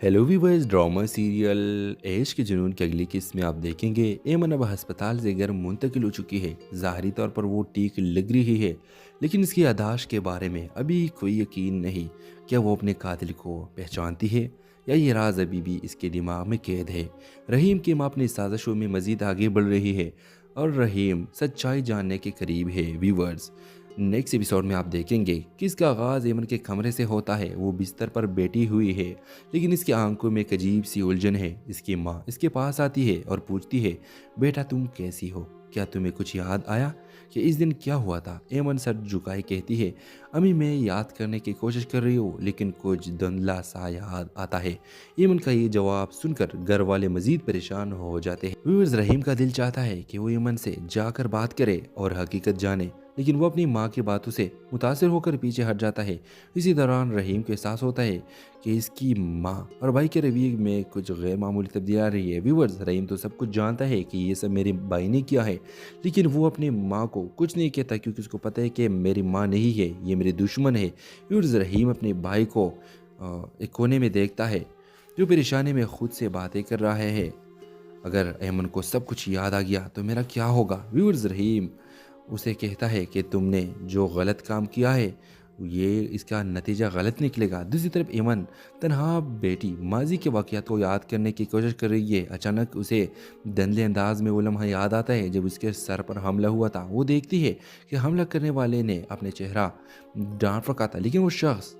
Hello viewers, drama serial ऐश के जुनून की अगली किस्त में आप देखेंगे एमन अब अस्पताल से घर मुंतकिल हो चुकी है। ज़ाहरी तौर पर वो ठीक लग रही है, लेकिन इसकी याददाश्त के बारे में अभी कोई यकीन नहीं। क्या वो अपने कातिल को पहचानती है या ये राज अभी भी इसके दिमाग में कैद है। रहीम की माँ अपनी साजिशों में मज़ीद आगे बढ़ रही है और रहीम सच्चाई जानने के करीब है। व्यूवर्स, नेक्स्ट एपिसोड में आप देखेंगे कि इसका आगाज़ एमन के कमरे से होता है। वो बिस्तर पर बैठी हुई है, लेकिन इसकी आंखों में एक अजीब सी उलझन है। इसकी माँ इसके पास आती है और पूछती है, बेटा तुम कैसी हो, क्या तुम्हें कुछ याद आया कि इस दिन क्या हुआ था। एमन सर झुकाए कहती है, अम्मी मैं याद करने की कोशिश कर रही हूँ, लेकिन कुछ धुंधला सा याद आता है। एमन का ये जवाब सुनकर घर वाले मजीद परेशान हो जाते हैं। व्यूअर्स, रहीम का दिल चाहता है कि वो एमन से जाकर बात करे और हकीकत जाने, लेकिन वो अपनी माँ की बातों से मुतासिर होकर पीछे हट जाता है। इसी दौरान रहीम को एहसास होता है कि इसकी माँ और भाई के रवैये में कुछ गैर मामूली तब्दीली आ रही है। व्यूअर्स, रहीम तो सब कुछ जानता है कि ये सब मेरे भाई ने किया है, लेकिन वो अपनी माँ को कुछ नहीं कहता क्योंकि उसको पता है कि मेरी माँ नहीं है, ये मेरी दुश्मन है। व्यूअर्स, रहीम अपने भाई को एक कोने में देखता है जो परेशानी में खुद से बातें कर रहा है। अगर अयमन को सब कुछ याद आ गया तो मेरा क्या होगा। व्यूअर्स, रहीम उसे कहता है कि तुमने जो गलत काम किया है ये इसका नतीजा गलत निकलेगा। दूसरी तरफ एमन तन्हा बेटी माजी के वाक़यात को याद करने की कोशिश कर रही है। अचानक उसे धंधले अंदाज में वो लम्हा याद आता है जब उसके सर पर हमला हुआ था। वो देखती है कि हमला करने वाले ने अपने चेहरा ढांप रखा था, लेकिन वो शख्स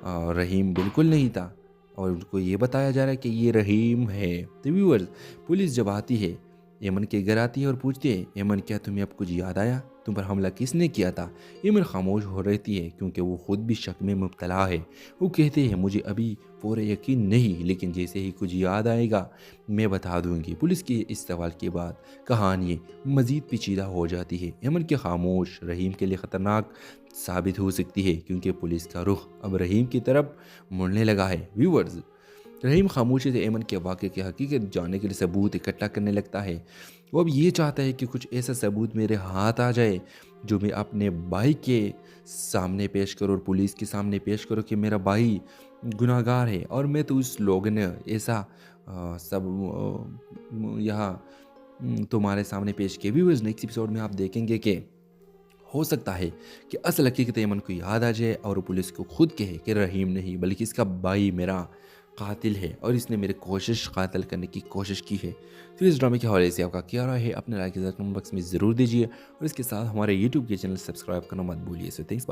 रहीम बिल्कुल नहीं था और उनको ये बताया जा रहा है कि ये रहीम है। तो व्यूअर्स, पुलिस जब आती है एमन के घर आती है और पूछती है, एमन क्या तुम्हें अब कुछ याद आया, तुम पर हमला किसने किया था। एमन खामोश हो रहती है क्योंकि वो खुद भी शक में मुब्तला है। वो कहते हैं, मुझे अभी पूरा यकीन नहीं, लेकिन जैसे ही कुछ याद आएगा मैं बता दूंगी। पुलिस के इस सवाल के बाद कहानी मज़ीद पेचीदा हो जाती है। एमन के खामोश रहीम के लिए ख़तरनाक साबित हो सकती है क्योंकि पुलिस का रुख अब रहीम की तरफ मुड़ने लगा है। व्यूअर्स, रहीम खामोशी से एमन के वाक़े की हकीकत जानने के लिए सबूत इकट्ठा करने लगता है। वो अब ये चाहता है कि कुछ ऐसा सबूत मेरे हाथ आ जाए जो मैं अपने भाई के सामने पेश करूँ और पुलिस के सामने पेश करूँ कि मेरा भाई गुनाहगार है और मैं तो उस लोग ने ऐसा सब यहाँ तुम्हारे सामने पेश किया भी। नेक्स्ट एपिसोड में आप देखेंगे कि हो सकता है कि असल हकीकत एमन को याद आ जाए और पुलिस को खुद कहे कि रहीम नहीं बल्कि इसका भाई मेरा कातिल है और इसने मेरे कोशिश कातिल करने की कोशिश की है। तो इस ड्रामे के हवाले से आपका क्या राय है, अपने राय के कमेंट बॉक्स में ज़रूर दीजिए और इसके साथ हमारे यूट्यूब के चैनल सब्सक्राइब करना मत भूलिए। So thanks for